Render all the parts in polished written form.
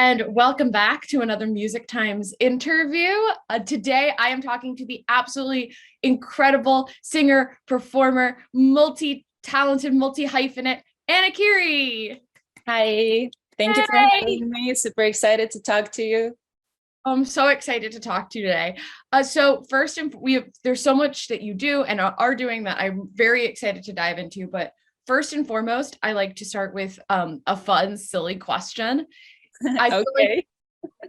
and welcome back to another Music Times interview. Today, I am talking to the absolutely incredible singer, performer, multi-talented, multi-hyphenate, Anna Kiri. Hi, thank you for Hey! having me. Super excited to talk to you. I'm so excited to talk to you today. So first, there's so much that you do and are doing that I'm very excited to dive into. But first and foremost, I like to start with a fun, silly question. I feel like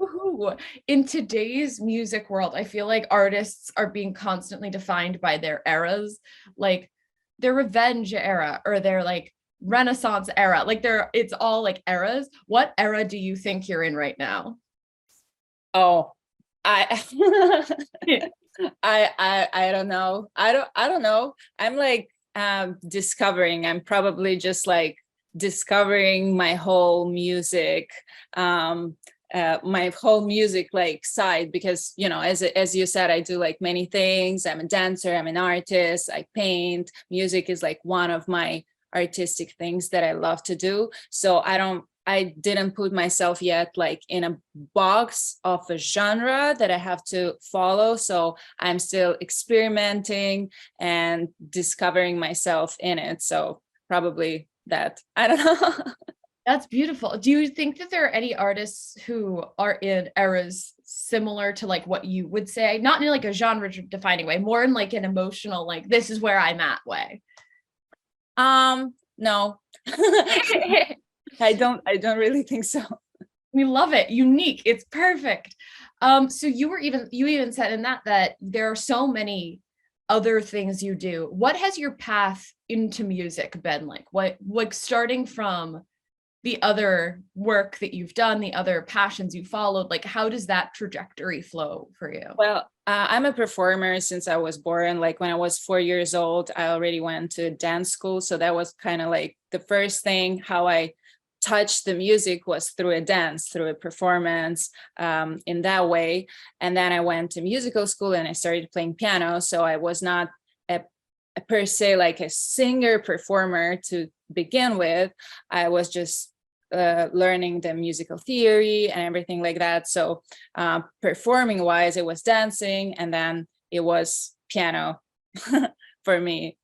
Okay. in today's music world, I feel like artists are being constantly defined by their eras, like their revenge era or their like Renaissance era. It's all like eras. What era do you think you're in right now? Oh, I I don't know. I don't know. I'm like discovering. I'm probably just like discovering my whole music like side, because as you said, I do like many things. I'm a dancer, I'm an artist, I paint. Music is like one of my artistic things that I love to do. So I didn't put myself yet like in a box of a genre that I have to follow. So I'm still experimenting and discovering myself in it. So probably that. I don't know. That's beautiful. Do you think that there are any artists who are in eras similar to like what you would say, not in like a genre defining way, more in like an emotional, like this is where I'm at way? No. I don't really think so. We love it. Unique. It's perfect. So you even said in that there are so many other things you do. What has your path into music been like? What like starting from the other work that you've done, the other passions you followed, like how does that trajectory flow for you? Well, I'm a performer since I was born. Like when I was 4 years old, I already went to dance school. So that was kind of like the first thing how I touched the music was through a dance, through a performance, in that way. And then I went to musical school and I started playing piano. So I was not per se like a singer performer to begin with. I was just learning the musical theory and everything like that. So performing wise, it was dancing, and then it was piano for me.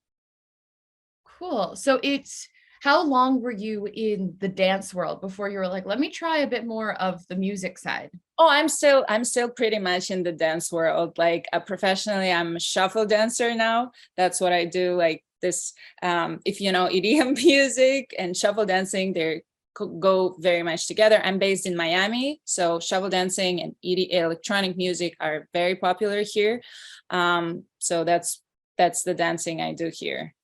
Cool. So it's how long were you in the dance world before you were like, let me try a bit more of the music side? Oh, I'm still pretty much in the dance world. Like professionally, I'm a shuffle dancer now. That's what I do. Like this, if you know EDM music and shuffle dancing, they go very much together. I'm based in Miami, so shuffle dancing and electronic music are very popular here. So that's the dancing I do here.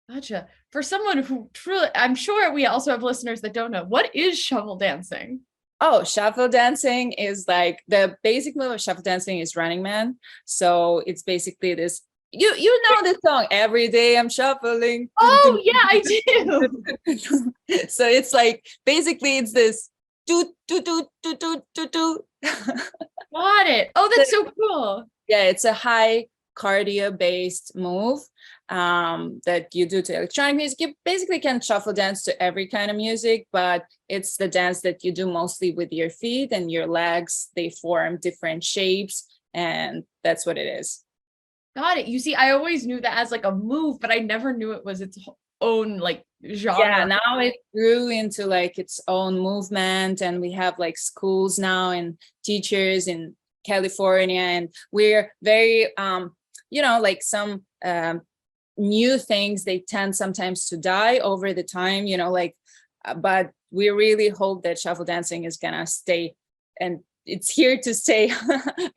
Gotcha. For someone who truly, I'm sure we also have listeners that don't know, what is shovel dancing? Oh, shuffle dancing is like the basic move of shuffle dancing is Running Man. So it's basically this. You know the song every day I'm shuffling. Dun, Oh, dun, yeah, I dun, do. dun, dun. So it's like basically it's this do do do do do do do. Got it. Oh, that's so cool. Yeah, it's a high cardio based move that you do to electronic music. You basically can shuffle dance to every kind of music, but it's the dance that you do mostly with your feet and your legs. They form different shapes, and that's what it is. Got it. You see, I always knew that as like a move, but I never knew it was its own like Yeah, genre. now it grew into like its own movement, and we have like schools now and teachers in California, and we're very like some new things, they tend sometimes to die over the time, but we really hope that shuffle dancing is gonna stay, and it's here to stay.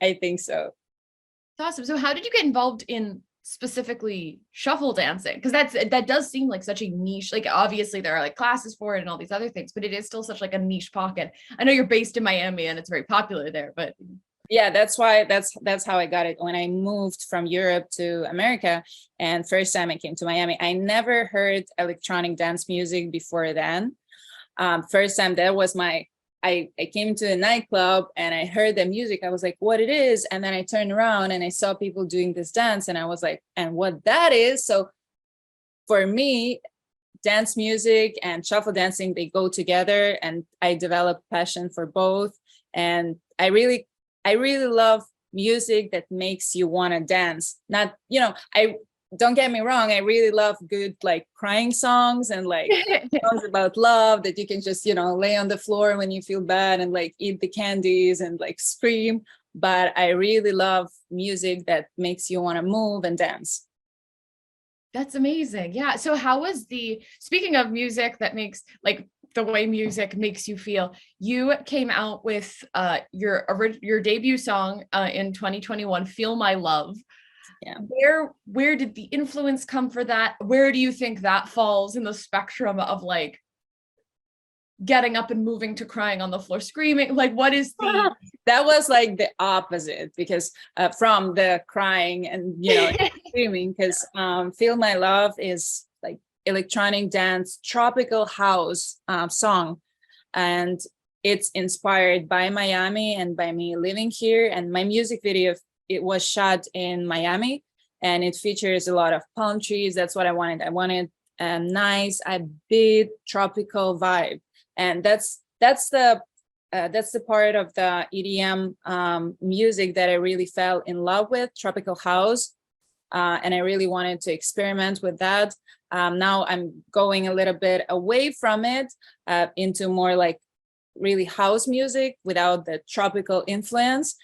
I think so. That's awesome. So how did you get involved in specifically shuffle dancing? Because that does seem like such a niche. Like obviously there are like classes for it and all these other things, but it is still such like a niche pocket. I know you're based in Miami and it's very popular there, but Yeah, that's why that's how I got it when I moved from Europe to America. And first time I came to Miami, I never heard electronic dance music before then. First time that was I came to a nightclub and I heard the music. I was like, what it is? And then I turned around and I saw people doing this dance and I was like, and what that is? So for me, dance music and shuffle dancing, they go together, and I developed passion for both. And I really love music that makes you want to dance. Not, I don't get me wrong, I really love good like crying songs and like songs about love that you can just, lay on the floor when you feel bad and like eat the candies and like scream. But I really love music that makes you want to move and dance. That's amazing. Yeah. So how was speaking of music that makes like the way music makes you feel, you came out with your debut song in 2021, Feel My Love. Yeah. Where did the influence come for that? Where do you think that falls in the spectrum of like getting up and moving to crying on the floor, screaming? Like, what is the that was like the opposite, because from the crying and screaming, because Feel My Love is like electronic dance tropical house song, and it's inspired by Miami and by me living here. And my music video, it was shot in Miami, and it features a lot of palm trees. That's what I wanted. I wanted a nice, a big tropical vibe. And that's the part of the EDM music that I really fell in love with, tropical house, and I really wanted to experiment with that. Now I'm going a little bit away from it into more like really house music without the tropical influence.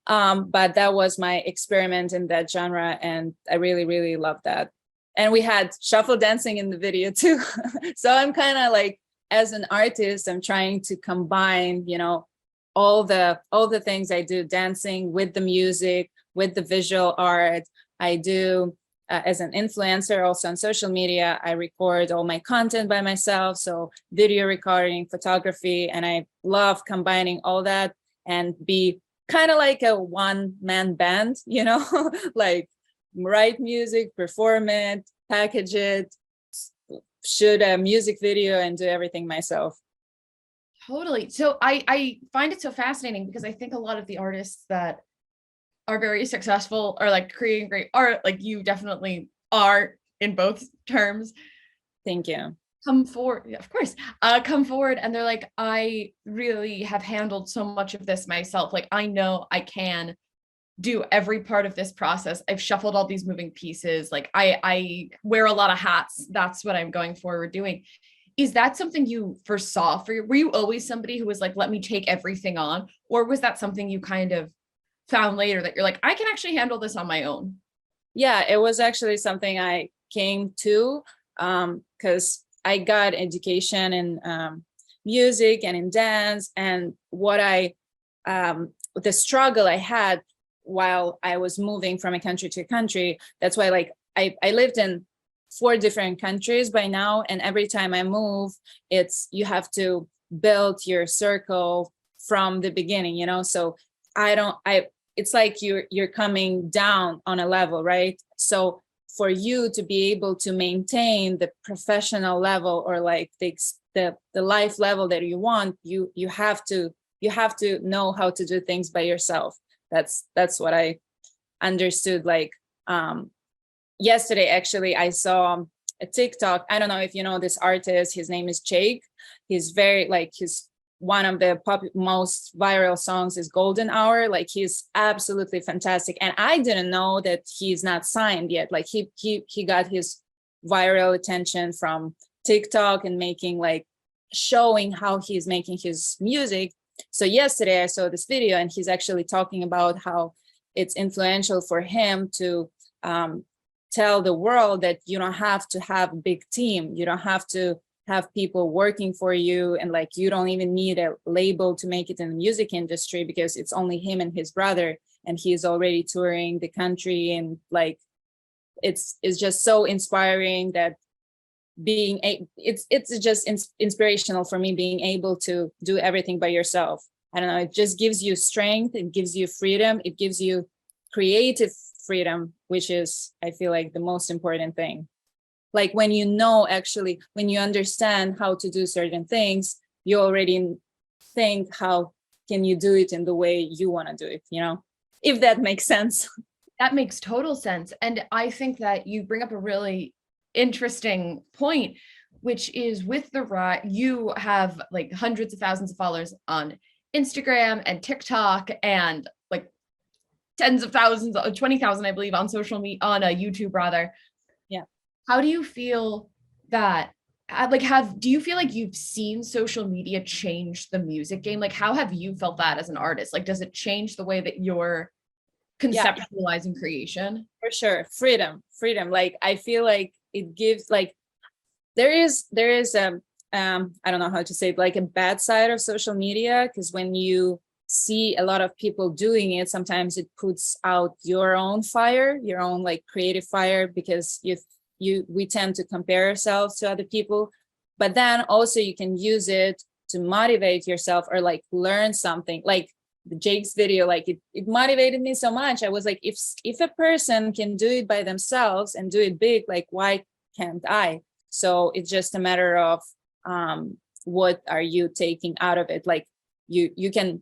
But that was my experiment in that genre, and I really, really love that. And we had shuffle dancing in the video too. So I'm kind of like, as an artist, I'm trying to combine, all the things I do, dancing with the music, with the visual art. I do as an influencer, also on social media, I record all my content by myself. So video recording, photography, and I love combining all that and be kind of like a one-man band, like write music, perform it, package it, shoot a music video, and do everything myself. Totally. So I find it so fascinating because I think a lot of the artists that are very successful are like creating great art, like you definitely are in both terms. Thank you. Come forward, of course, come forward, and they're like, I really have handled so much of this myself. Like, I know I can do every part of this process. I've shuffled all these moving pieces. Like I wear a lot of hats. That's what I'm going forward doing. Is that something you foresaw for you? Were you always somebody who was like, let me take everything on? Or was that something you kind of found later that you're like, I can actually handle this on my own? Yeah, it was actually something I came to because I got education in music and in dance, and the struggle I had while I was moving from a country to a country. That's why like I lived in 4 different countries by now, and every time I move, you have to build your circle from the beginning, so it's like you're coming down on a level, right? So for you to be able to maintain the professional level, or like the life level that you want, you have to know how to do things by yourself. That's what I understood. Like yesterday, actually, I saw a TikTok. I don't know if you know this artist. His name is Jake. He's very like one of the most viral songs is Golden Hour. Like he's absolutely fantastic. And I didn't know that he's not signed yet. Like he got his viral attention from TikTok and showing how he's making his music. So yesterday I saw this video, and he's actually talking about how it's influential for him to tell the world that you don't have to have a big team. You don't have to have people working for you, and like you don't even need a label to make it in the music industry, because it's only him and his brother, and he's already touring the country. And like it's just so inspiring that it's just inspirational for me, being able to do everything by yourself. I don't know, it just gives you strength, it gives you freedom, it gives you creative freedom, which is, I feel like, the most important thing. Like when when you understand how to do certain things, you already think, how can you do it in the way you want to do it, if that makes sense. That makes total sense. And I think that you bring up a really interesting point, which is with the rise, you have like hundreds of thousands of followers on Instagram and TikTok and like tens of thousands, 20,000, I believe, on social media, on a YouTube rather. Yeah. How do you feel that, do you feel like you've seen social media change the music game? Like, how have you felt that as an artist? Like, does it change the way that you're Yeah, conceptualizing creation? for sure. Freedom. Like, I feel like it gives, like, there is I don't know how to say it, like a bad side of social media, because when you see a lot of people doing it, sometimes it puts out your own fire, your own like creative fire, because we tend to compare ourselves to other people. But then also you can use it to motivate yourself or like learn something. Like the Jake's video, like it motivated me so much. I was like, if a person can do it by themselves and do it big, like why can't I? So it's just a matter of what are you taking out of it? Like you can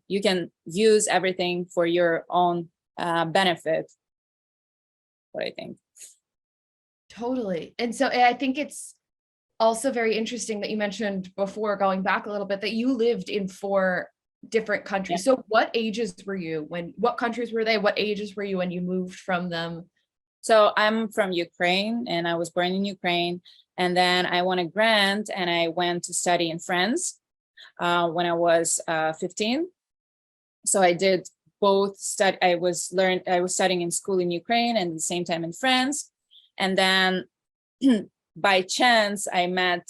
use everything for your own benefit. What I think. Totally. And so I think it's also very interesting that you mentioned before, going back a little bit, that you lived in 4 different countries. Yeah. So what ages were you when, what countries were they? What ages were you when you moved from them? So I'm from Ukraine and I was born in Ukraine. And then I won a grant and I went to study in France when I was 15. So I did both study. I was studying in school in Ukraine and at the same time in France. And then by chance, I met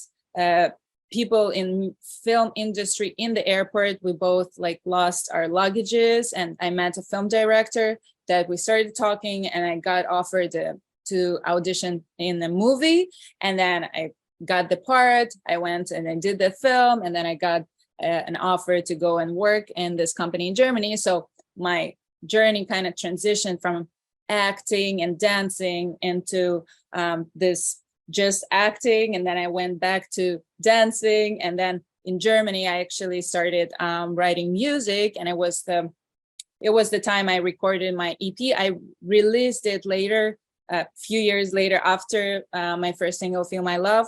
people in film industry in the airport. We both like lost our luggages, and I met a film director that we started talking, and I got offered to audition in the movie, and then I got the part. I went and I did the film, and then I got an offer to go and work in this company in Germany. So my journey kind of transitioned from acting and dancing into this just acting, and then I went back to dancing, and then in Germany I actually started writing music, and it was the time I recorded my EP. I released it later, a few years later after my first single, Feel My Love.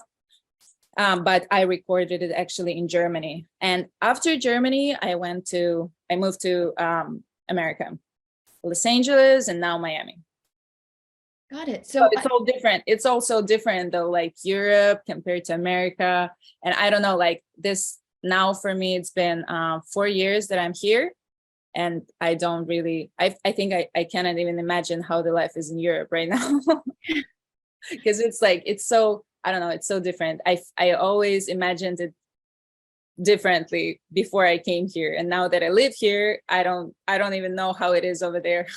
But I recorded it actually in Germany. And after Germany, I moved to America, Los Angeles, and now Miami. Got it. So it's all different. It's also different though, like Europe compared to America. And I don't know, like this now for me, it's been 4 years that I'm here. And I don't really, I think I cannot even imagine how the life is in Europe right now. Because it's like, it's so, I don't know, it's so different. I always imagined it differently before I came here. And now that I live here, I don't even know how it is over there.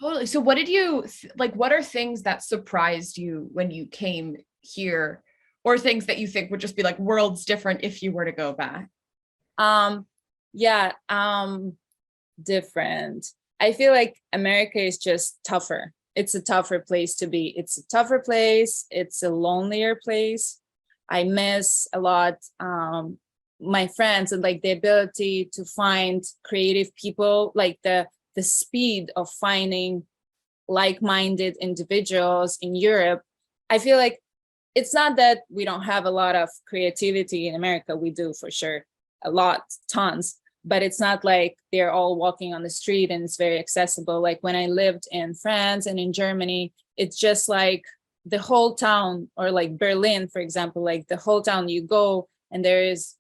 Totally. So what did you like, what are things that surprised you when you came here, or things that you think would just be like worlds different if you were to go back? Yeah, different. I feel like America is just tougher. It's a tougher place to be. It's a tougher place. It's a lonelier place. I miss a lot my friends and like the ability to find creative people, like the speed of finding like-minded individuals in Europe. I feel like it's not that we don't have a lot of creativity in America. We do for sure, a lot, tons, but it's not like they're all walking on the street and it's very accessible. Like when I lived in France and in Germany, it's just like the whole town, or like Berlin, for example, like the whole town you go and there is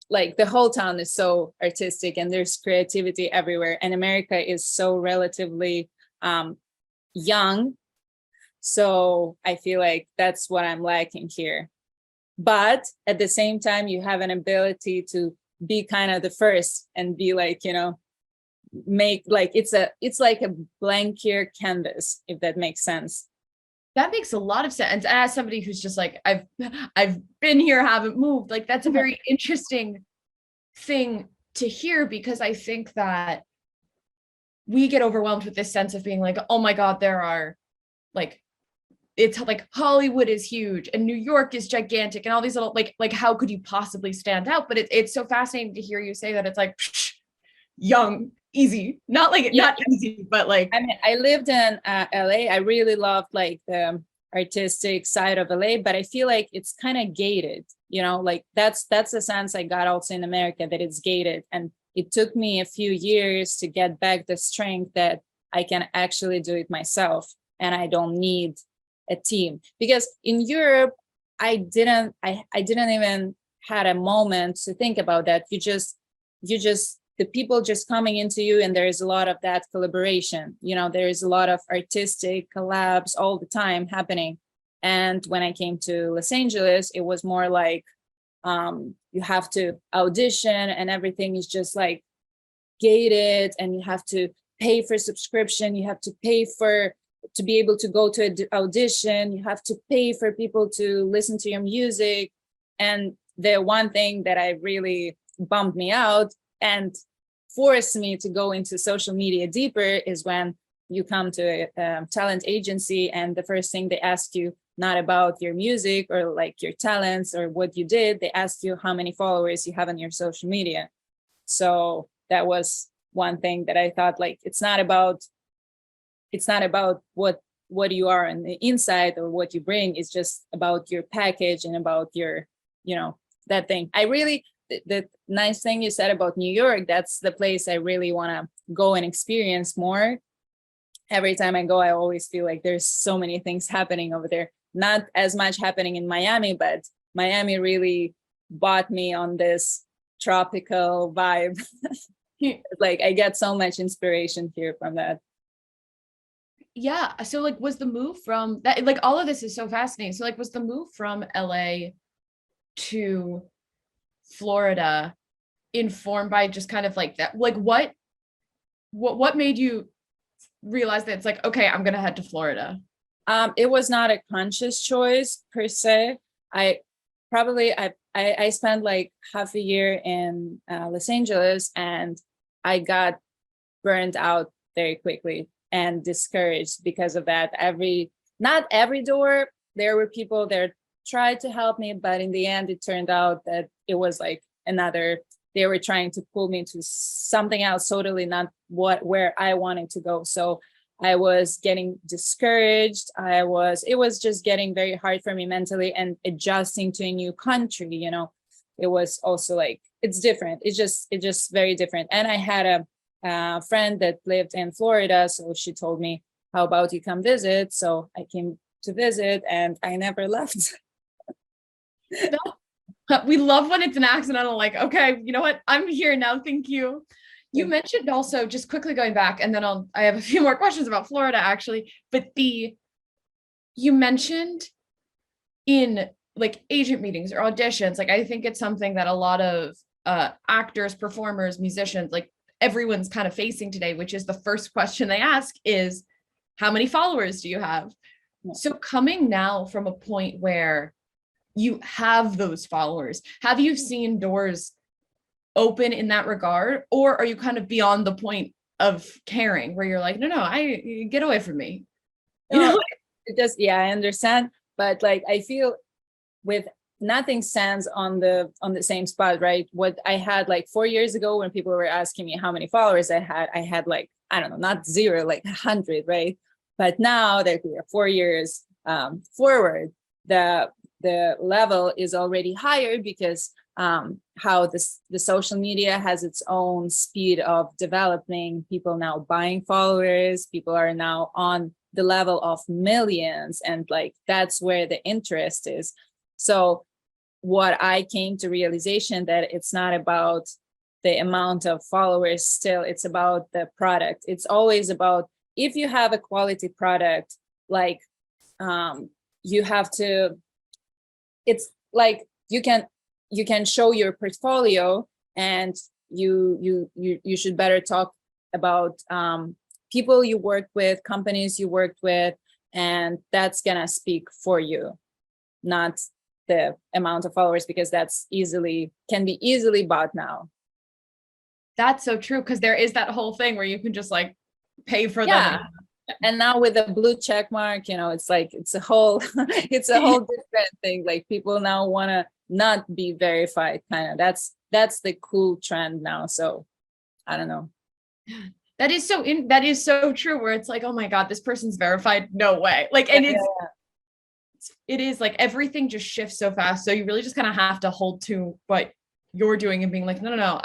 like the whole town is so artistic and there's creativity everywhere. And America is so relatively young. So I feel like that's what I'm lacking here. But at the same time, you have an ability to be kind of the first and be like, make like it's like a blanker canvas, if that makes sense. That makes a lot of sense. As somebody who's just like, I've been here, haven't moved, like that's a very interesting thing to hear, because I think that we get overwhelmed with this sense of being like, oh my God, there are like, it's like Hollywood is huge and New York is gigantic and all these little like how could you possibly stand out? But it's so fascinating to hear you say that it's like young, easy, not like not easy, but like I mean, I lived in LA. I really loved like artistic side of LA, but I feel like it's kind of gated, you know, like that's the sense I got also in America, that it's gated. And it took me a few years to get back the strength that I can actually do it myself and I don't need a team. Because in Europe, I didn't even had a moment to think about that. You just the people just coming into you, and there is a lot of that collaboration, you know, there is a lot of artistic collabs all the time happening. And when I came to Los Angeles, it was more like you have to audition and everything is just like gated, and you have to pay for subscription, you have to pay for to be able to go to an audition, you have to pay for people to listen to your music. And the one thing that I really bummed me out and forced me to go into social media deeper is when you come to a talent agency and the first thing they ask you, not about your music or like your talents or what you did, they ask you how many followers you have on your social media. So that was one thing that I thought, like, it's not about what you are on the inside or what you bring. It's just about your package and about your, you know, that thing. I really, the nice thing you said about New York, that's the place I really want to go and experience more. Every time I go, I always feel like there's so many things happening over there. Not as much happening in Miami, but Miami really bought me on this tropical vibe. Like I get so much inspiration here from that. Yeah. So like was the move from that, like all of this is so fascinating. So like was the move from LA to Florida informed by just kind of like that? Like what made you realize that it's like, okay, I'm gonna head to Florida? It was not a conscious choice per se. I probably I spent like half a year in Los Angeles, and I got burned out very quickly and discouraged because of that. Not every door, there were people there tried to help me, but in the end, it turned out that it was like they were trying to pull me to something else, totally not where I wanted to go. So I was getting discouraged. It was just getting very hard for me mentally, and adjusting to a new country, you know, it was also like, it's different. It's just very different. And I had a friend that lived in Florida. So she told me, how about you come visit? So I came to visit and I never left. We love when it's an accidental, like, okay, you know what? I'm here now. Thank you. You mentioned also, just quickly going back, and then I have a few more questions about Florida actually, but you mentioned in like agent meetings or auditions, like I think it's something that a lot of actors, performers, musicians, like everyone's kind of facing today, which is the first question they ask is, how many followers do you have? Yeah. So coming now from a point where you have those followers, have you seen doors open in that regard, or are you kind of beyond the point of caring where you're like, no, I get away from me, you know? It just, yeah, I understand, but like I feel with nothing stands on the same spot, right? What I had like 4 years ago when people were asking me how many followers I had like, I don't know, not zero, like 100, right? But now that we are 4 years forward, the level is already higher because how the social media has its own speed of developing. People now buying followers, people are now on the level of millions, and like that's where the interest is. So what I came to realization that it's not about the amount of followers, still it's about the product. It's always about, if you have a quality product, like you have to, it's like you can show your portfolio, and you should better talk about people you worked with, companies you worked with, and that's gonna speak for you, not the amount of followers, because can be easily bought now. That's so true, because there is that whole thing where you can just like pay for them. And now with a blue check mark, you know, it's like it's a whole different thing. Like people now want to not be verified, kind of. That's the cool trend now. So I don't know. That is so true, where it's like, oh my God, this person's verified. No way. Like, and it is like everything just shifts so fast. So you really just kind of have to hold to what you're doing and being like, no, no, no,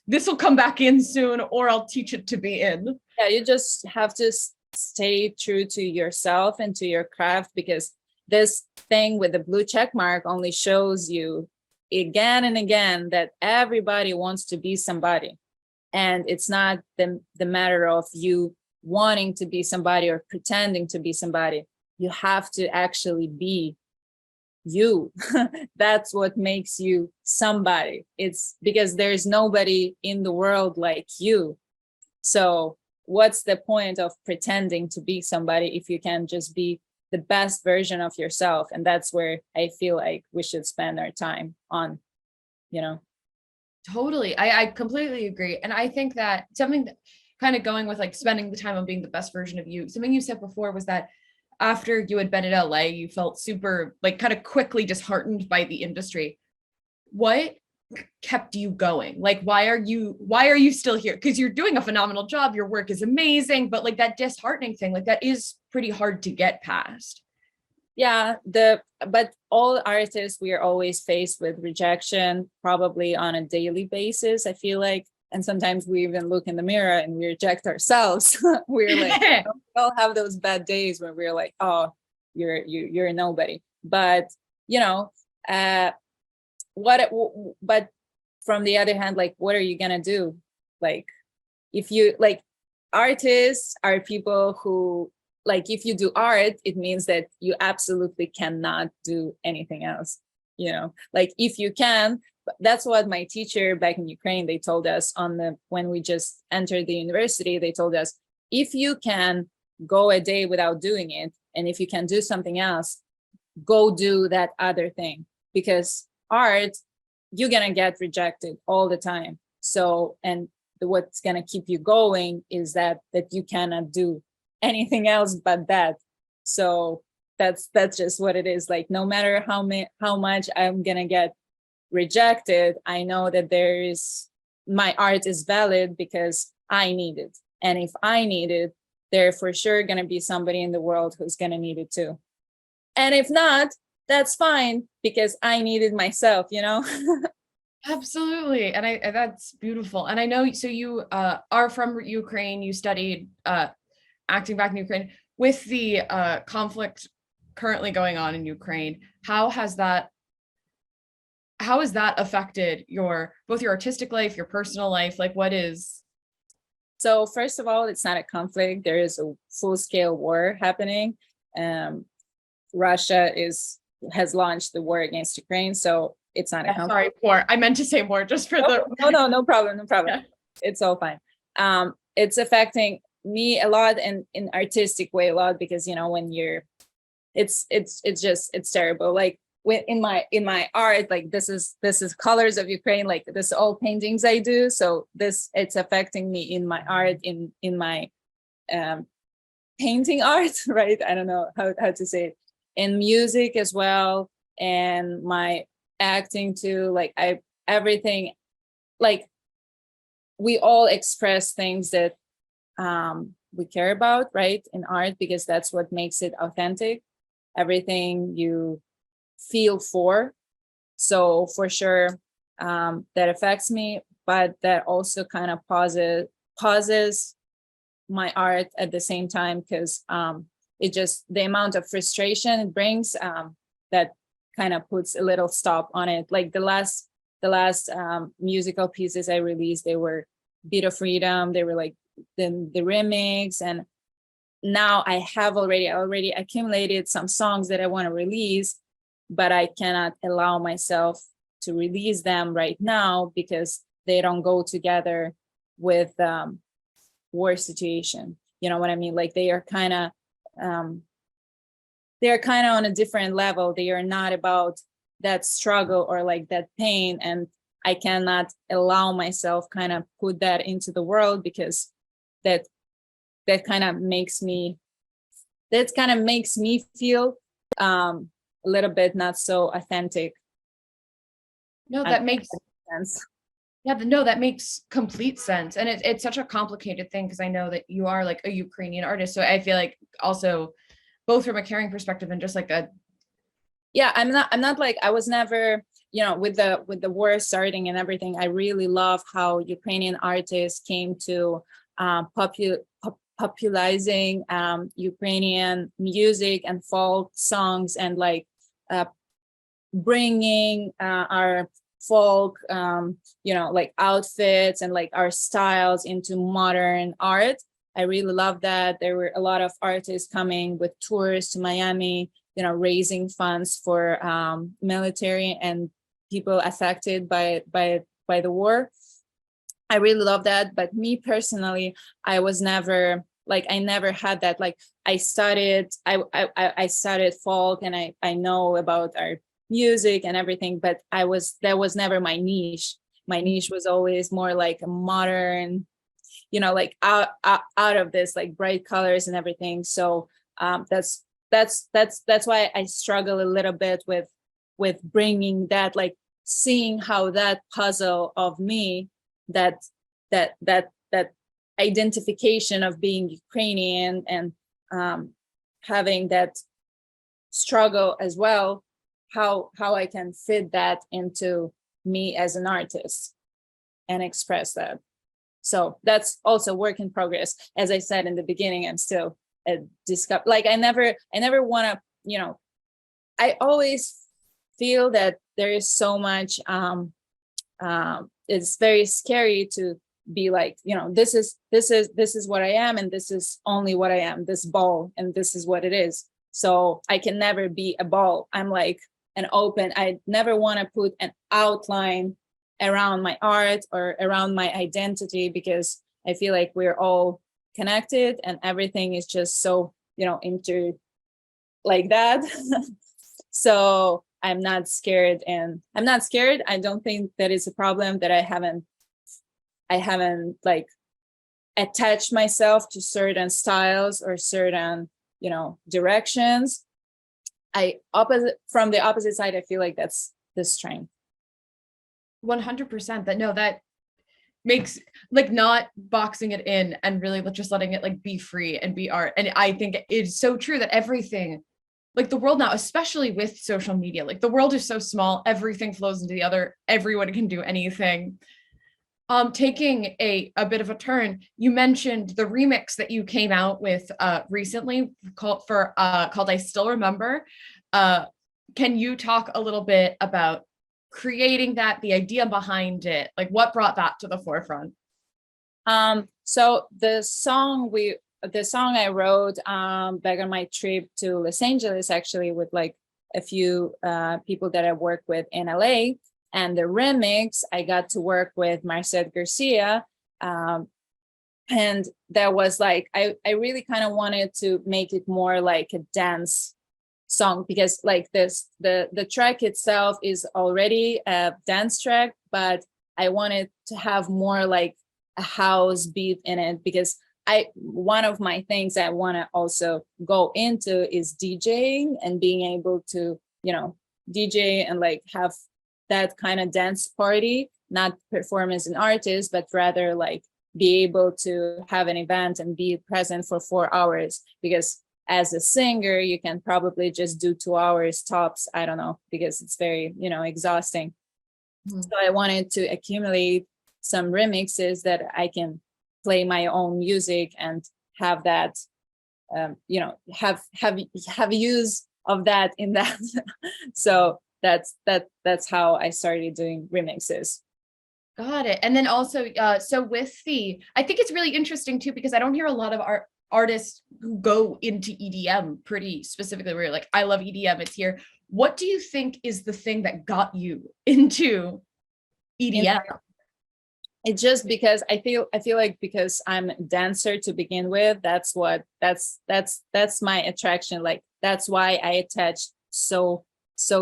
this will come back in soon, or I'll teach it to be in. Yeah, you just have to stay true to yourself and to your craft, because this thing with the blue check mark only shows you again and again that everybody wants to be somebody. And it's not the matter of you wanting to be somebody or pretending to be somebody. You have to actually be you. That's what makes you somebody. It's because there's nobody in the world like you. So what's the point of pretending to be somebody if you can just be the best version of yourself? And that's where I feel like we should spend our time on, you know. Totally. I completely agree. And I think that something that kind of going with like spending the time on being the best version of you, something you said before was that after you had been in LA, you felt super like kind of quickly disheartened by the industry. What kept you going? Like, why are you still here? Because you're doing a phenomenal job. Your work is amazing, but like that disheartening thing, like that is pretty hard to get past. Yeah, but all artists, we are always faced with rejection, probably on a daily basis, I feel like. And sometimes we even look in the mirror and we reject ourselves. We're like, we all have those bad days where we're like, oh, you're nobody. But you know, but from the other hand, like, what are you gonna do? Like, if you like, artists are people who, like, if you do art, it means that you absolutely cannot do anything else, you know. Like, if you can, that's what my teacher back in Ukraine, they told us when we just entered the university, they told us, if you can go a day without doing it, and if you can do something else, go do that other thing, because art, you're gonna get rejected all the time. So, and what's gonna keep you going is that you cannot do anything else but that. So that's just what it is. Like, no matter how much I'm gonna get rejected, I know that my art is valid because I need it. And if I need it, there for sure gonna be somebody in the world who's gonna need it too. And if not, that's fine, because I need it myself, you know? Absolutely. And that's beautiful. And I know, so you are from Ukraine, you studied acting back in Ukraine. With the conflict currently going on in Ukraine, how has that affected both your artistic life, your personal life? Like, what is? So first of all, it's not a conflict. There is a full-scale war happening. Russia has launched the war against Ukraine, so it's not a conflict. Sorry, war. I meant to say war, just for no problem. Yeah. It's all fine. It's affecting me a lot, and in artistic way a lot, because you know, when you're, it's terrible. Like, in my art, like this is colors of Ukraine, like this is all paintings I do, so it's affecting me in my art, in my painting art, right? I don't know how to say it. In music as well, and my acting too. Like, everything, like, we all express things that we care about, right, in art, because that's what makes it authentic. Everything you feel for. So for sure, that affects me, but that also kind of pauses my art at the same time, because it just, the amount of frustration it brings, that kind of puts a little stop on it. Like the last musical pieces I released, they were Beat of Freedom, they were like the remix, and now I have already accumulated some songs that I want to release, but I cannot allow myself to release them right now because they don't go together with war situation. You know what I mean? Like, they are kind of on a different level. They are not about that struggle or like that pain, and I cannot allow myself kind of put that into the world, because that kind of makes me feel a little bit not so authentic. No, that makes sense. Yeah, no, that makes complete sense. And it's such a complicated thing, because I know that you are like a Ukrainian artist. So I feel like also, both from a caring perspective and just like a Yeah, I'm not like, I was never, with the war starting and everything, I really love how Ukrainian artists came to popularizing Ukrainian music and folk songs, and like uh, bringing our folk like outfits and like our styles into modern art. I really love that. There were a lot of artists coming with tours to Miami, raising funds for military and people affected by the war. I really love that. But me personally, I was never like, I never had that. Like, I studied folk, and I know about our music and everything, but that was never my niche. My niche was always more like a modern, like out of this like bright colors and everything. So that's why I struggle a little bit with bringing that, like seeing how that puzzle of me, that that identification of being Ukrainian, and having that struggle as well, how I can fit that into me as an artist and express that. So that's also work in progress. As I said in the beginning, I'm still like I never want to, I always feel that there is so much it's very scary to be like, this is what I am, and this is only what I am, this ball, and this is what it is. So I can never be a ball. I'm like an open, I never want to put an outline around my art or around my identity, because I feel like we're all connected and everything is just so, inter like that. So I'm not scared, and I'm not scared. I don't think that is a problem that I haven't like attached myself to certain styles or certain, directions. From the opposite side, I feel like that's the strength. 100%. That makes, like, not boxing it in and really just letting it like be free and be art. And I think it's so true that everything, like the world now, especially with social media, like the world is so small, everything flows into the other, everyone can do anything. Taking a bit of a turn, you mentioned the remix that you came out with recently called I Still Remember. Can you talk a little bit about creating that, the idea behind it, like what brought that to the forefront? So the song I wrote back on my trip to Los Angeles, actually, with like a few people that I work with in LA. And the remix, I got to work with Marcet Garcia. And that was like, I really kind of wanted to make it more like a dance song, because like the track itself is already a dance track, but I wanted to have more like a house beat in it, because one of my things I want to also go into is DJing, and being able to, DJ and like have that kind of dance party, not perform as an artist, but rather like be able to have an event and be present for 4 hours. Because as a singer, you can probably just do 2 hours tops. I don't know, because it's very, exhausting. Mm-hmm. So I wanted to accumulate some remixes that I can play my own music and have that, have use of that in that. So that's how I started doing remixes. Got it. And then also, so with I think it's really interesting too, because I don't hear a lot of artists who go into EDM pretty specifically, where you're like, I love EDM, it's here. What do you think is the thing that got you into EDM? It's just because I feel like, because I'm a dancer to begin with, that's my attraction. Like that's why I attached so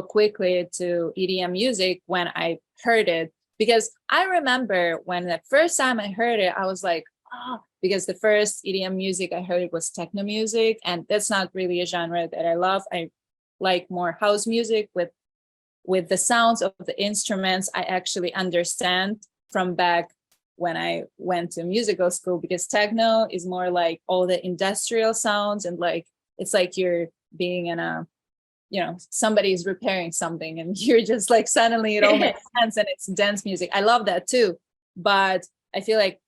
quickly to EDM music when I heard it. Because I remember when the first time I heard it, I was like, oh, because the first EDM music I heard was techno music, and that's not really a genre that I love. I like more house music with the sounds of the instruments I actually understand from back when I went to musical school, because techno is more like all the industrial sounds, and like it's like you're being in a somebody is repairing something and you're just like, suddenly it all makes sense and it's dance music. I love that too. But I feel like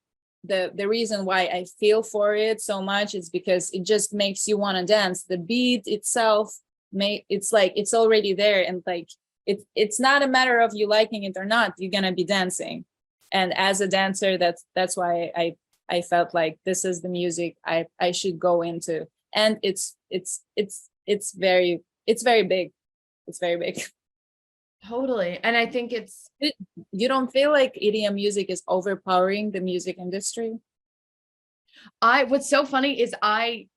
the reason why I feel for it so much is because it just makes you want to dance. The beat itself it's like it's already there, and like it's not a matter of you liking it or not, you're gonna be dancing. And as a dancer, that's why I felt like this is the music I should go into. And it's very big. It's very big. Totally. And I think You don't feel like EDM music is overpowering the music industry? what's so funny is I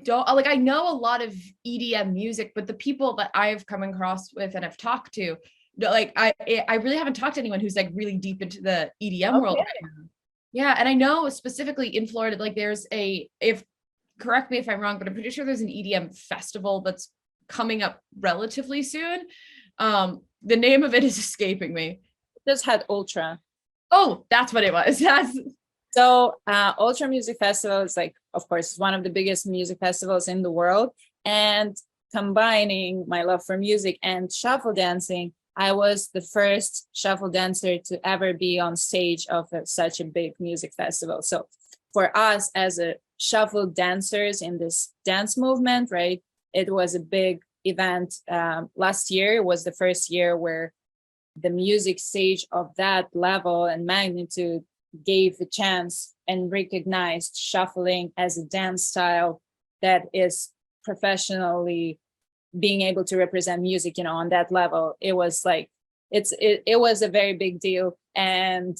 don't like, I know a lot of EDM music, but the people that I've come across with and have talked to, like I really haven't talked to anyone who's like really deep into the EDM world Okay. right now. Yeah. And I know specifically in Florida, like there's if correct me if I'm wrong, but I'm pretty sure there's an EDM festival that's coming up relatively soon. The name of it is escaping me. Just had Ultra. Oh, that's what it was. That's So Ultra Music Festival is like, of course, one of the biggest music festivals in the world. And combining my love for music and shuffle dancing, I was the first shuffle dancer to ever be on stage of such a big music festival. So for us as a shuffle dancers in this dance movement, right, it was a big event. Last year was the first year where the music stage of that level and magnitude gave a chance and recognized shuffling as a dance style that is professionally being able to represent music, on that level. It was like, it was a very big deal. And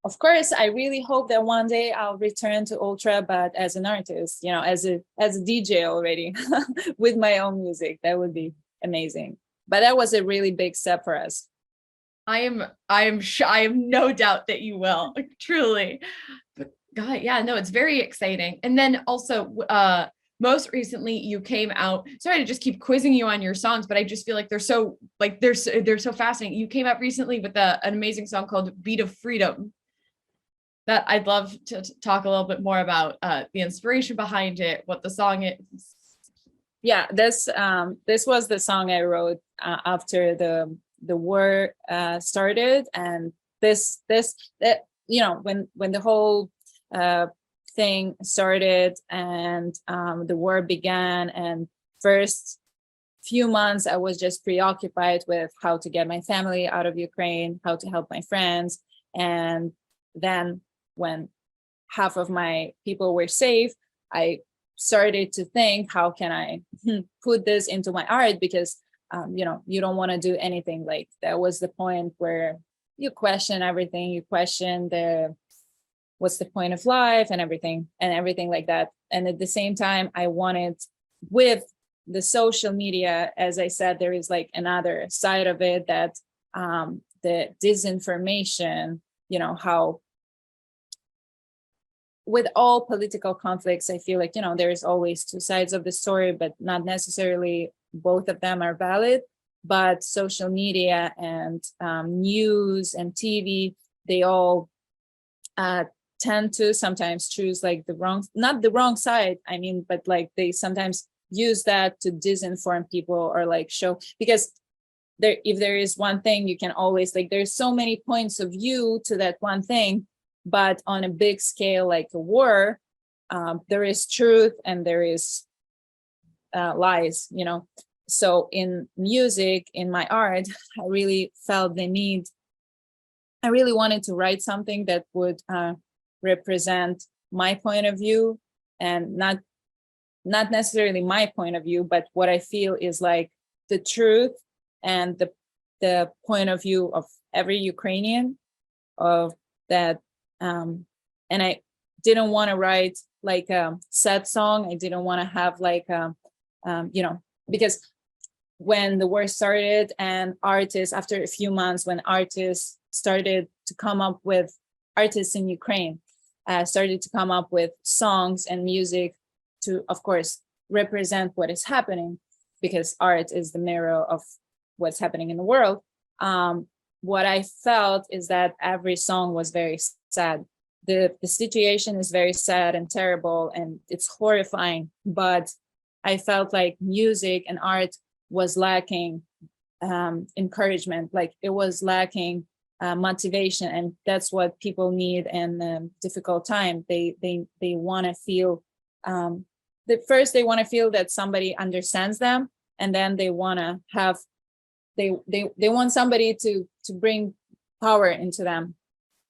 of course, I really hope that one day I'll return to Ultra, but as an artist, as a DJ already with my own music. That would be amazing. But that was a really big step for us. I have no doubt that you will, like, truly. But God, yeah, no, it's very exciting. And then also, most recently you came out. Sorry to just keep quizzing you on your songs, but I just feel like they're so fascinating. You came out recently with an amazing song called "Beat of Freedom" that I'd love to talk a little bit more about, the inspiration behind it, what the song is. Yeah, this was the song I wrote after the war started, and when the whole thing started and the war began, and first few months I was just preoccupied with how to get my family out of Ukraine, how to help my friends. And then when half of my people were safe, I started to think, how can I put this into my art? Because you don't want to do anything. Like, that was the point where you question everything, you question what's the point of life and everything like that. And at the same time, I wanted, with the social media, as I said, there is like another side of it, that the disinformation, how with all political conflicts, I feel like, there is always two sides of the story, but not necessarily both of them are valid. But social media and news and TV, they all tend to sometimes choose like not the wrong side, I mean, but like they sometimes use that to disinform people, or like show, because if there is one thing, you can always, like, there's so many points of view to that one thing. But on a big scale, like a war, there is truth and there is lies, So in music, in my art, I really felt the need. I really wanted to write something that would represent my point of view, and not necessarily my point of view, but what I feel is like the truth and the point of view of every Ukrainian, of that. And I didn't want to write like a sad song. I didn't want to have like, because when the war started and artists, after a few months, when artists started to come up with, artists in Ukraine started to come up with songs and music to, of course, represent what is happening, because art is the mirror of what's happening in the world. What I felt is that every song was very sad. The situation is very sad and terrible, and it's horrifying, but I felt like music and art was lacking encouragement, like it was lacking motivation, and that's what people need in a difficult time. They want to feel first they want to feel that somebody understands them, and then they want to have they want somebody to bring power into them.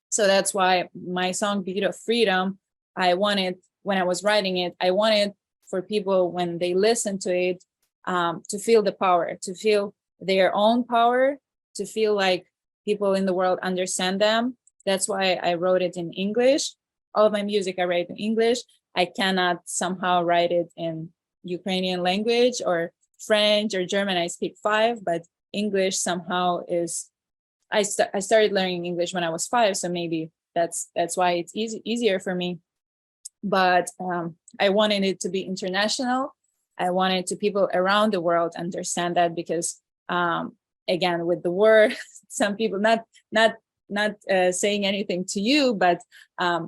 So that's why my song Beat of Freedom, I wanted, when I was writing it, I wanted for people when they listen to it to feel the power, to feel their own power, to feel like people in the world understand them. That's why I wrote it in English. All of my music I write in English. I cannot somehow write it in Ukrainian language or French or German. I speak 5, but English somehow is, I started learning English when I was 5, so maybe that's why it's easier for me. But I wanted it to be international. I wanted to people around the world understand that, because again, with the war, some people not saying anything to you, but a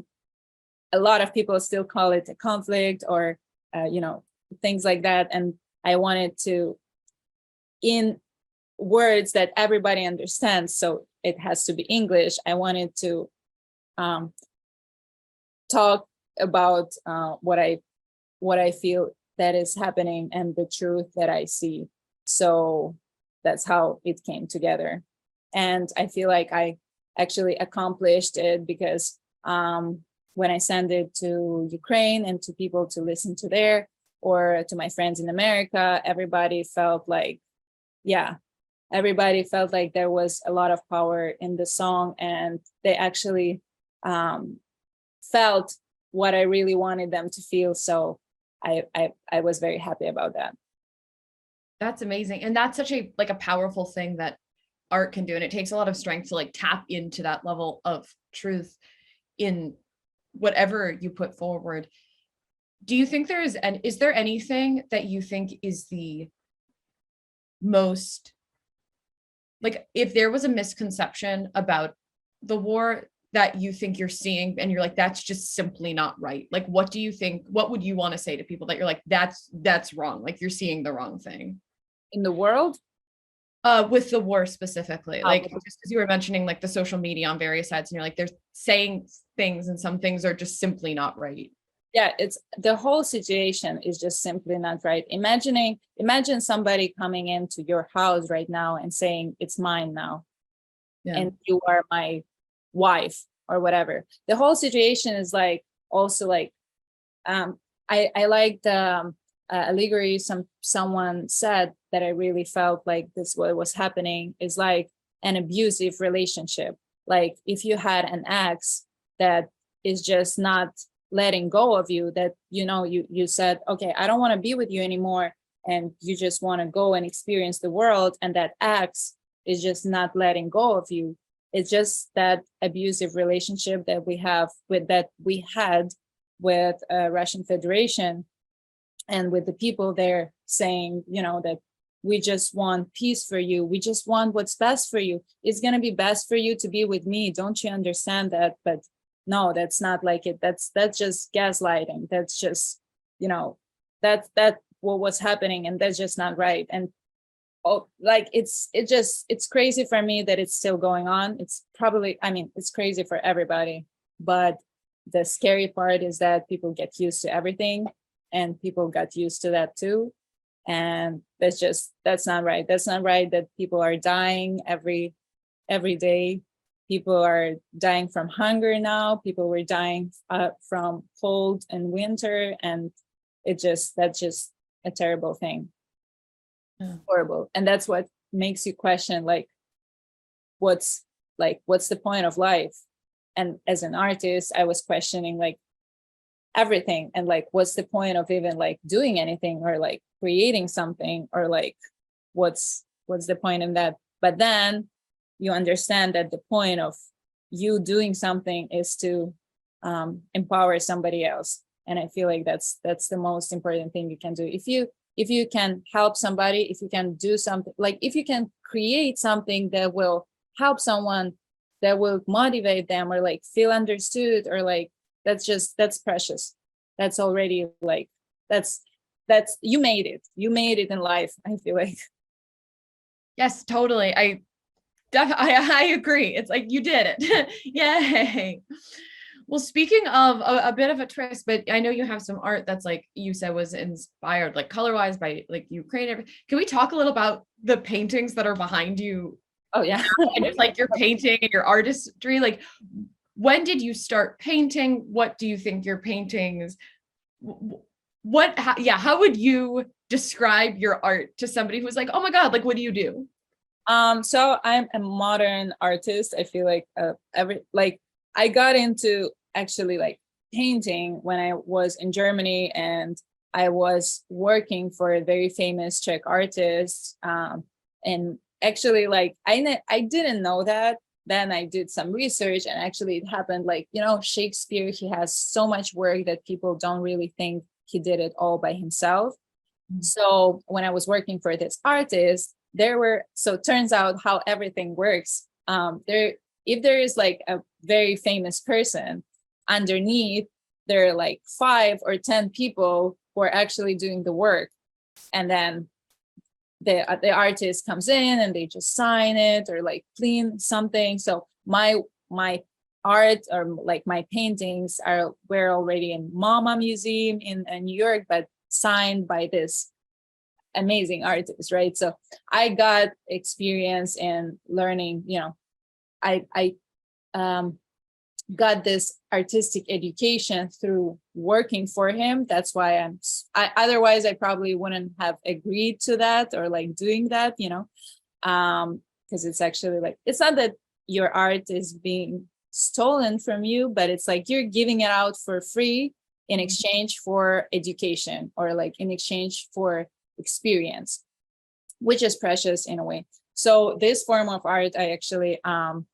lot of people still call it a conflict or things like that. And I wanted to, in words that everybody understands, so it has to be English, I wanted to talk about what I feel that is happening and the truth that I see. So that's how it came together. And I feel like I actually accomplished it, because when I sent it to Ukraine and to people to listen to there, or to my friends in America, everybody felt like there was a lot of power in the song, and they actually felt what I really wanted them to feel. So I was very happy about that. That's amazing. And that's such a powerful thing that art can do. And it takes a lot of strength to tap into that level of truth in whatever you put forward. Do you think is there anything that you think is the most, if there was a misconception about the war that you think you're seeing and you're like, that's just simply not right? What do you think, what would you want to say to people that you're like, that's wrong, you're seeing the wrong thing in the world? With the war specifically, just as you were mentioning, the social media on various sides, and you're like, they're saying things and some things are just simply not right. Yeah, it's the whole situation is just simply not right. Imagine somebody coming into your house right now and saying, it's mine now. Yeah. And you are my wife or whatever. The whole situation is also I like the allegory someone said that I really felt like this what was happening is like an abusive relationship. Like if you had an ex that is just not letting go of you, that you said, okay, I don't want to be with you anymore, and you just want to go and experience the world, and that ex is just not letting go of you. It's just that abusive relationship that we had with Russian Federation and with the people there, saying, that we just want peace for you. We just want what's best for you. It's going to be best for you to be with me. Don't you understand that? But no, that's not like it. That's just gaslighting. That's just, that's what was happening, and that's just not right. And it's crazy for me that it's still going on. It's probably, it's crazy for everybody, but the scary part is that people get used to everything, and people got used to that too. And that's not right. That's not right that people are dying every day. People are dying from hunger now. People were dying from cold and winter, and that's just a terrible thing. Yeah. Horrible. And that's what makes you question, what's the point of life? And as an artist, I was questioning everything, and what's the point of even doing anything, or creating something, or what's the point in that? But then you understand that the point of you doing something is to empower somebody else. And I feel like that's the most important thing you can do. If you can help somebody, if you can do something, if you can create something that will help someone, that will motivate them, or feel understood, or that's precious. That's already that's, you made it. You made it in life, I feel like. Yes, totally. I agree. It's like you did it. Yay. Well, speaking of a bit of a twist, but I know you have some art that's like you said was inspired, like color wise, by like Ukraine. Can we talk a little about the paintings that are behind you Oh yeah. and just like your painting and your artistry? Like, when did you start painting? What do you think your paintings? How would you describe your art to somebody who's like, oh my God, like, what do you do? So I'm a modern artist. I feel like I got into actually like painting when I was in Germany, and I was working for a very famous Czech artist. And actually, like I didn't know that. Then I did some research, and actually it happened. Like, you know, Shakespeare, he has so much work that people don't really think he did it all by himself. So when I was working for this artist, so it turns out how everything works. If there is like a very famous person, underneath there are like 5 or 10 people who are actually doing the work, and then the artist comes in and they just sign it or like clean something. So my art, or like my paintings, were already in MoMA Museum in New York, but signed by this amazing artist, right? So I got experience in learning, you know, I got this artistic education through working for him. That's why otherwise I probably wouldn't have agreed to that or like doing that, you know, because it's actually like, it's not that your art is being stolen from you, but it's like you're giving it out for free in exchange for education, or like in exchange for experience, which is precious in a way. So this form of art I actually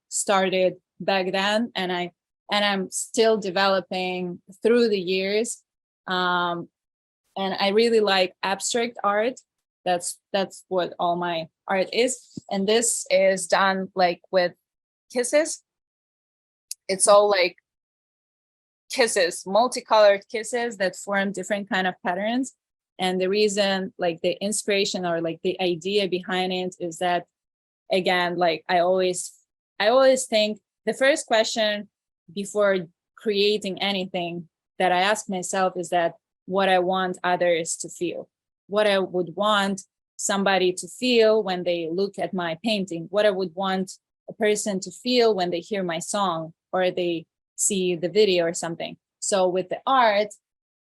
started back then, and I'm still developing through the years. And I really like abstract art. That's what all my art is. And this is done like with kisses. It's all like kisses, multicolored kisses that form different kind of patterns. And the reason, like the inspiration or like the idea behind it is that, again, like I always think the first question before creating anything that I ask myself is that what I want others to feel, what I would want somebody to feel when they look at my painting, what I would want a person to feel when they hear my song or they see the video or something. So with the art,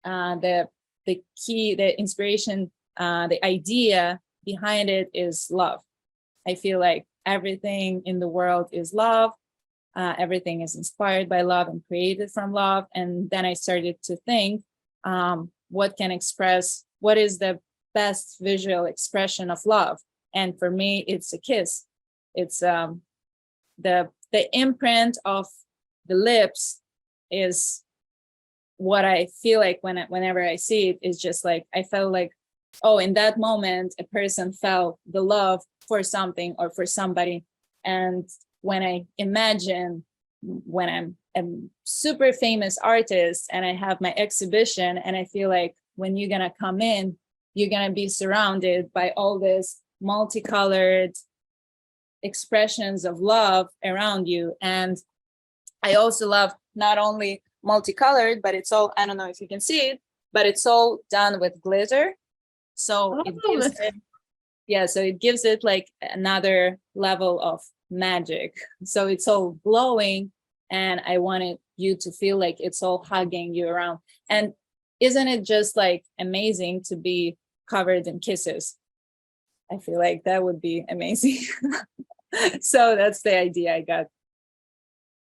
the key, the inspiration, the idea behind it is love. I feel like everything in the world is love. Everything is inspired by love and created from love. And then I started to think, what is the best visual expression of love? And for me, it's a kiss. It's the imprint of the lips is what I feel like whenever I see it. Is just like, I felt like, oh, in that moment, a person felt the love for something or for somebody. And when I imagine when I'm a super famous artist and I have my exhibition, and I feel like when you're gonna come in, you're gonna be surrounded by all this multicolored expressions of love around you. And I also love not only multicolored, but it's all, I don't know if you can see it, but it's all done with glitter. So it gives it like another level of magic. So it's all glowing, and I wanted you to feel like it's all hugging you around. And isn't it just like amazing to be covered in kisses? I feel like that would be amazing. So that's the idea I got.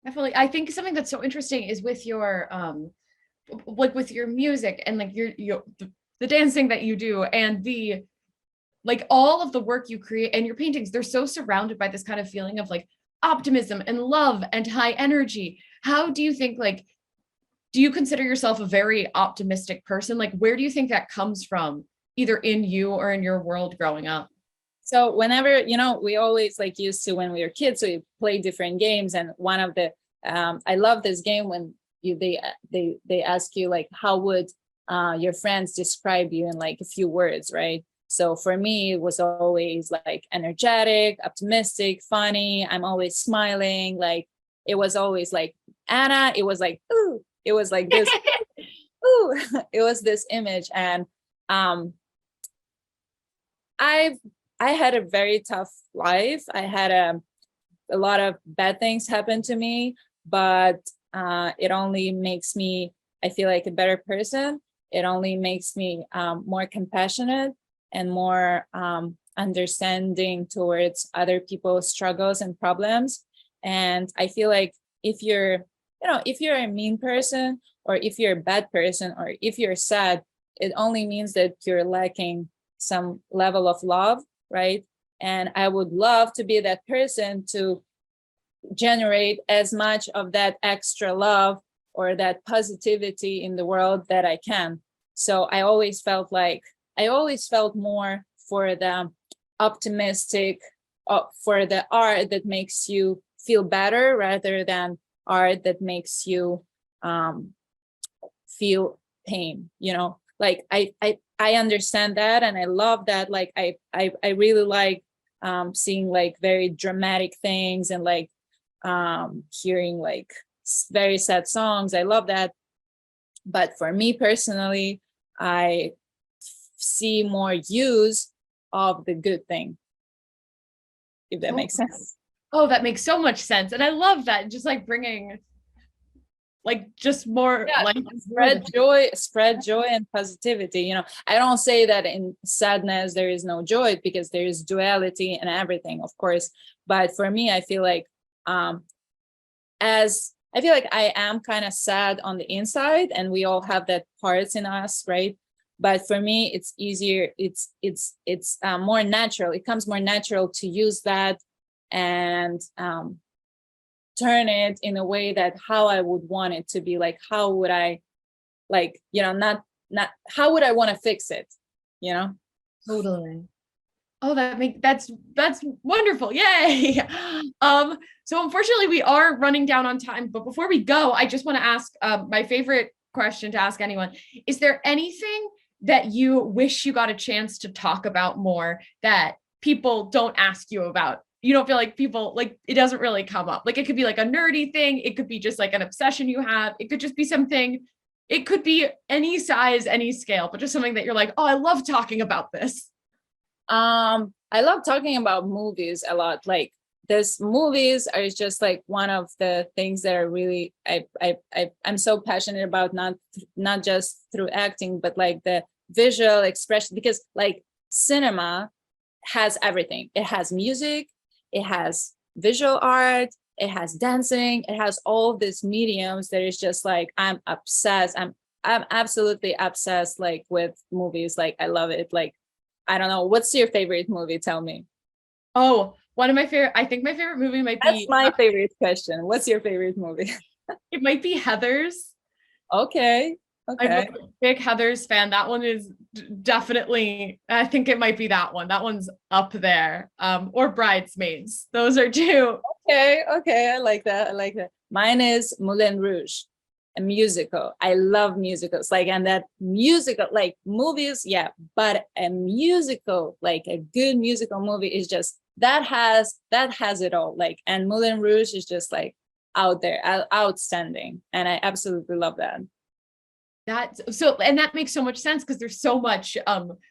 Definitely. I think something that's so interesting is with your like with your music and like the dancing that you do, and the like all of the work you create and your paintings, they're so surrounded by this kind of feeling of like optimism and love and high energy. How do you think, like, do you consider yourself a very optimistic person? Like, where do you think that comes from, either in you or in your world growing up? So whenever, we always like used to, when we were kids, we play different games. And one of the, I love this game when they ask you like, how would your friends describe you in like a few words, right? So for me, it was always like energetic, optimistic, funny. I'm always smiling. Like it was always like Anna. It was like, ooh, it was like this, ooh, it was this image. And um, I've I had a very tough life. I had a lot of bad things happen to me, but it only makes me, I feel like, a better person. It only makes me more compassionate and more understanding towards other people's struggles and problems. And I feel like if you're, if you're a mean person, or if you're a bad person, or if you're sad, it only means that you're lacking some level of love, right? And I would love to be that person to generate as much of that extra love or that positivity in the world that I can. So I always felt more for the optimistic, for the art that makes you feel better rather than art that makes you feel pain, like I understand that, and I love that. Like I really like seeing like very dramatic things, and like hearing like very sad songs. I love that. But for me personally, I see more use of the good thing, if that makes sense. Oh, that makes so much sense. And I love that. Just like bringing like just more like spread joy and positivity. I don't say that in sadness there is no joy, because there is duality and everything, of course. But for me, I feel like I am kind of sad on the inside, and we all have that parts in us, right? But for me, it's easier. It's more natural. It comes more natural to use that and turn it in a way that how I would want it to be. Like, how would I, like, not how would I want to fix it? Totally. Oh, that's wonderful. Yay. So unfortunately we are running down on time, but before we go, I just want to ask my favorite question to ask anyone. Is there anything that you wish you got a chance to talk about more that people don't ask you about? You don't feel like people, like, it doesn't really come up. Like, it could be like a nerdy thing, it could be just like an obsession you have, it could just be something, it could be any size, any scale, but just something that you're like, oh, I love talking about this. I love talking about movies a lot. Like, this movies are just like one of the things that are really I'm so passionate about, not just through acting, but like the visual expression, because like cinema has everything. It has music, it has visual art, it has dancing, it has all these mediums that is just like, I'm obsessed. I'm absolutely obsessed, like, with movies. Like, I love it. Like, I don't know. What's your favorite movie? Tell me. Oh, one of my favorite, I think my favorite movie might That's be, my favorite question. What's your favorite movie? it might be Heathers. Okay. I'm a Okay. big Heathers fan. That one is definitely, I think it might be that one. That one's up there. Or Bridesmaids. Those are two. Okay. Okay. I like that. I like that. Mine is Moulin Rouge, a musical. I love musicals. Like, and that musical, like movies, yeah, but a musical, like a good musical movie, is just that has it all. Like, and Moulin Rouge is just like out there, outstanding, and I absolutely love that. And that makes so much sense because there's so much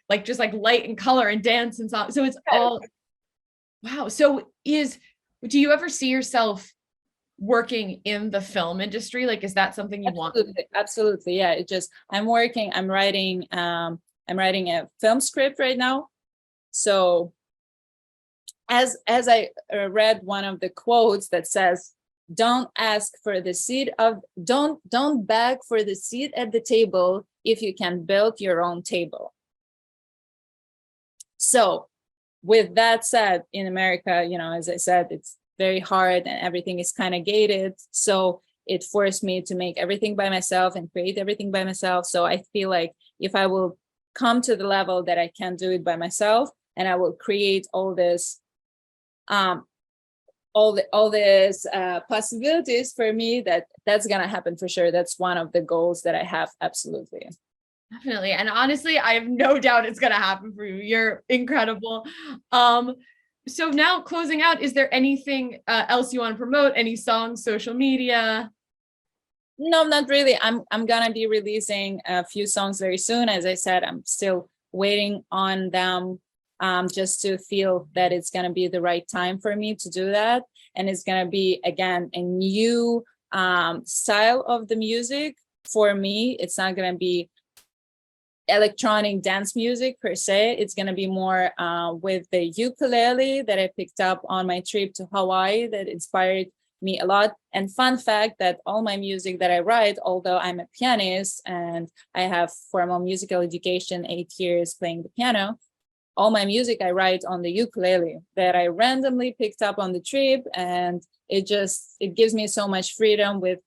like just like light and color and dance and so it's all wow. So do you ever see yourself working in the film industry? Like, is that something you want? Absolutely. Yeah. I'm writing a film script right now. So as I read one of the quotes that says, don't beg for the seat at the table if you can build your own table. So with that said, in America, as I said, it's very hard and everything is kind of gated. So it forced me to make everything by myself and create everything by myself. So I feel like if I will come to the level that I can do it by myself, and I will create all this all these possibilities for me, that's gonna happen for sure. That's one of the goals that I have. Absolutely. Definitely. And honestly, I have no doubt it's going to happen for you. You're incredible. Um, so now closing out, is there anything else you want to promote? Any songs, social media? No, not really. I'm gonna be releasing a few songs very soon. As I said, I'm still waiting on them, just to feel that it's gonna be the right time for me to do that. And it's gonna be again a new style of the music for me. It's not gonna be electronic dance music per se. It's going to be more with the ukulele that I picked up on my trip to Hawaii that inspired me a lot. And fun fact that all my music that I write, although I'm a pianist and I have formal musical education, 8 years playing the piano, all my music I write on the ukulele that I randomly picked up on the trip, and it gives me so much freedom with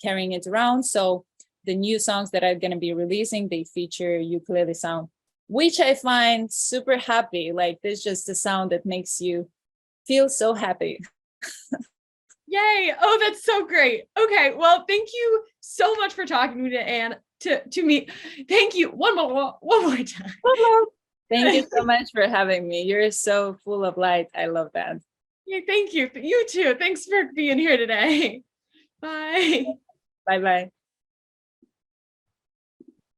carrying it around. So the new songs that I'm going to be releasing, they feature ukulele sound, which I find super happy. Like there's just a sound that makes you feel so happy. Yay. Oh, that's so great. Okay. Well, thank you so much for talking to me, Anne, to me. Thank you. One more time. Thank you so much for having me. You're so full of light. I love that. Yeah, thank you. You too. Thanks for being here today. Bye. Bye bye.